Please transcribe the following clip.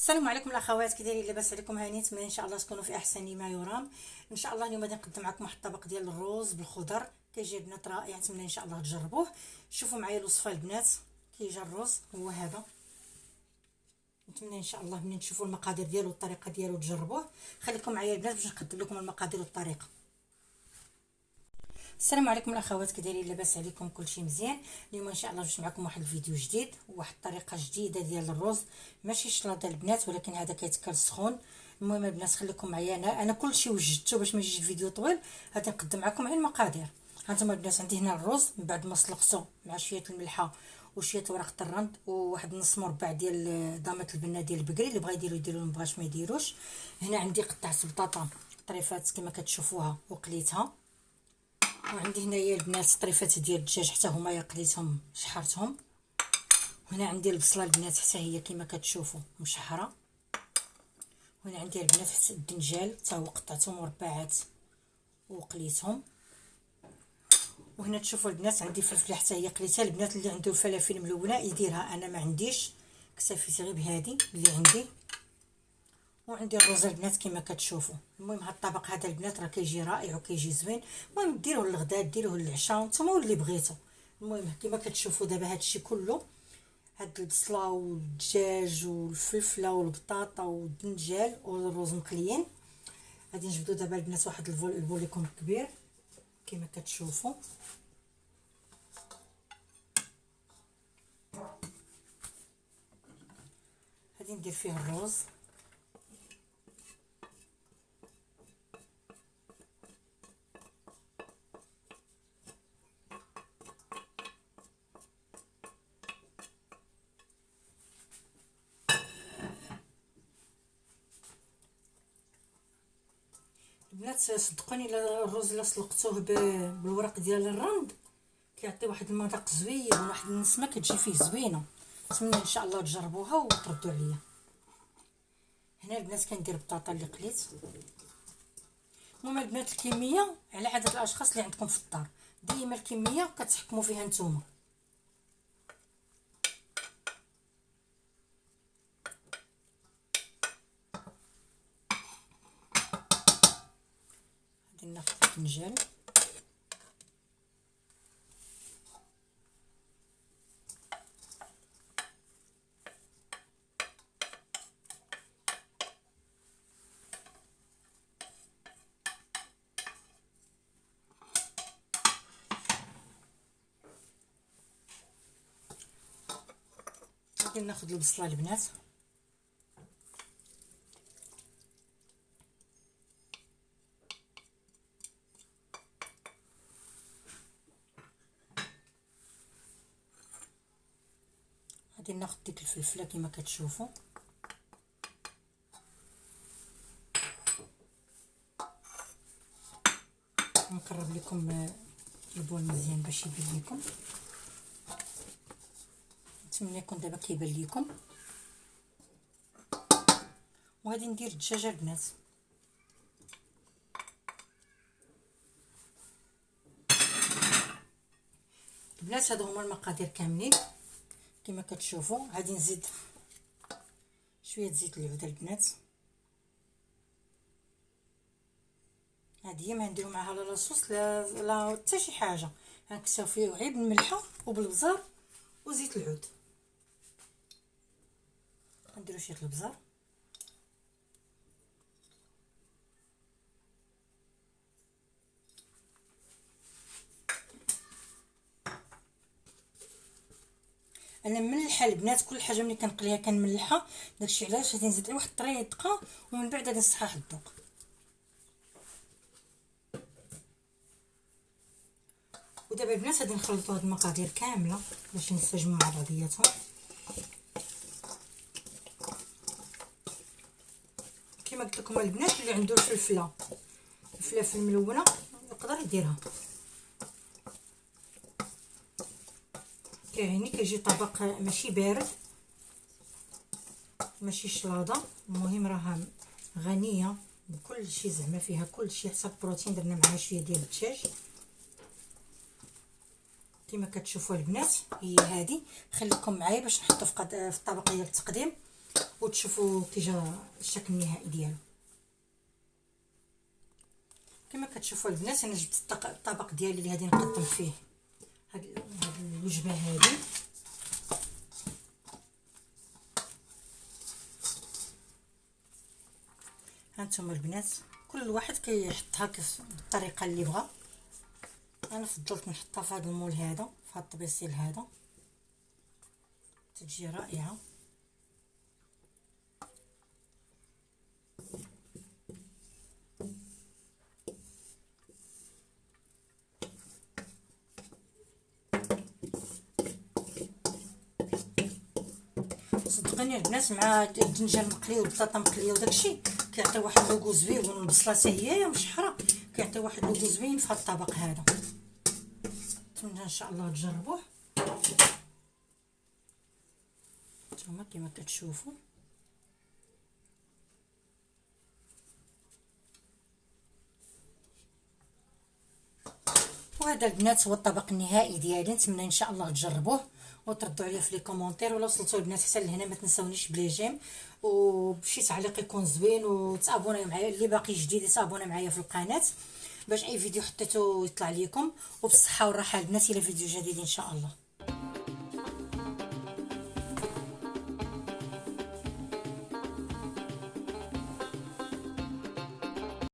السلام عليكم الاخوات، كي دايرين؟ لاباس عليكم؟ هاني نتمنى ان شاء الله تكونوا في احسن ما يرام. ان شاء الله اليوم غادي نقدم معكم واحد الطبق ديال الرز بالخضر، كيجي البنات رائع. نتمنى ان شاء الله تجربوه. شوفوا معايا الوصفه البنات. كيجي الرز هو هذا. نتمنى ان شاء الله منين تشوفوا المقادير ديالو والطريقه ديالو تجربوه. خليكم معايا البنات باش نقدم لكم المقادير والطريقه. السلام عليكم الاخوات، كي دايرين؟ لاباس عليكم؟ كلشي مزيان؟ اليوم ان شاء الله جبت معكم واحد الفيديو جديد وواحد الطريقه جديده ديال الرز، ماشي شلاضه البنات ولكن هذا كيتكل سخون. المهم البنات خليكم معايا، انا كلشي وجدته باش ما يجيش الفيديو طويل. غادي نقدم معكم غير المقادير. هانتوما البنات، عندي هنا الرز من بعد ما سلقته مع شويه الملحه وشويه ورق الرند وواحد نص مربع ديال ضامه البنه ديال البقري. اللي بغا يديرو ما بغاش ما يديروش. هنا عندي قطعه بطاطا طريفات كما كتشوفوها وقليتها. وعندي هنايا البنات طريفات ديال الدجاج حتى هما قليتهم شحرتهم. وهنا عندي البصله البنات حتى هي كما كتشوفوا مشحره. وهنا عندي البنات حتى الدنجال حتى هو قطعته مربعات وقليتهم. وهنا تشوفوا البنات عندي فلفله حتى هي قليتها. البنات اللي عنده فلافل ملونه يديرها، انا ما عنديش، اكتفيت غير بهذه اللي عندي. وعندي الرز البنات كما كتشوفوا. المهم هذا الطبق هذا البنات راه كيجي رائع وكيجي زوين. المهم ديروه للغداء ديروه للعشاء نتوما واللي بغيتو. المهم كما كتشوفوا دابا هادشي كله، هاد البصله والدجاج والفلفله والبطاطا والدنجال والرز مقليين. غادي نجبدو دابا البنات واحد البوليكون كبير كما كتشوفوا. غادي ندير فيه الرز. البنات صدقوني الا الرز الا سلقتوه بالورق ديال الرند كيعطي واحد المذاق زوين وواحد النسمه كتجي فيه زوينه. نتمنى ان شاء الله تجربوها وتردوا عليا. هنا البنات كندير البطاطا اللي قليت. المهم البنات الكميه على عدد الاشخاص اللي عندكم في الدار، ديما الكميه كتحكموا فيها نتوما. غادي ناخذ الفنجان. غادي ناخذ البصله البنات. غادي ناخذ ديك الفلفله كما كتشوفوا. نقرب لكم البول مزيان باش يبان لكم. نتمنى يكون دابا كيبان لكم. وغادي ندير الدجاجه البنات. البنات هادو هما المقادير كاملين كما كتشوفوا. غادي نزيد شويه زيت العود البنات. هذه ما نديرو معها لا لاصوص لا حتى شي حاجه، غنكساو فيه غير بالملحه وبالبزار وزيت العود. نديرو شويه البزار. انا مملحه البنات، كل حاجه ملي كنقليها كنملحها. داكشي علاش غادي نزيد واحد الطريقه ومن بعد غادي نصحح الذوق. ودابا البنات غادي نخلطوا هاد المقادير كامله باش ينسجموا مع بعضياتهم. كما قلت لكم البنات اللي عنده الفلفله الملونه يقدر يديرها. كيعني كيجي طبق ماشي بارد ماشي شلاضه. المهم راها غنيه بكل شيء، زعما فيها كل شيء حتى البروتين. درنا معها شويه ديال الدجاج كما كتشوفوا البنات. هي هذه. خليكم معايا باش نحطوا في الطبق ديال التقديم. وتشوفوا كي جا الشكل النهائي ديالو. كما كتشوفوا البنات انا جبت الطبق ديالي اللي غادي نقدم فيه هاد الوجبه هذه. هانتوما البنات كل واحد كيحطها كيف بالطريقه اللي بغا. انا فضلت نحطها في هذا المول هذا، في هذا الطبيسيل هذا، تجي رائعه. صدقوني البنات مع الدنجه المقلي والبطاطا مقليه وداكشي كيعطي واحد لوغو زوين، والبصله حتى هي مشحره كيعطي واحد لوغو زوين في هذا الطبق هذا. نتمنى ان شاء الله تجربوه. نتوما كما كتشوفوا وهذا البنات هو الطبق النهائي ديالي. نتمنى ان شاء الله تجربوه وتردوا عليا في لي كومونتير. ولا وصلتوا البنات حتى لهنا ما تنساونيش بلي جيم وبشي تعليق يكون زوين، وتابوناو معايا اللي باقي جديد يتابونا معايا في القناه باش اي فيديو حطيتو يطلع لكم. وبالصحه والراحه البنات الى فيديو جديد ان شاء الله.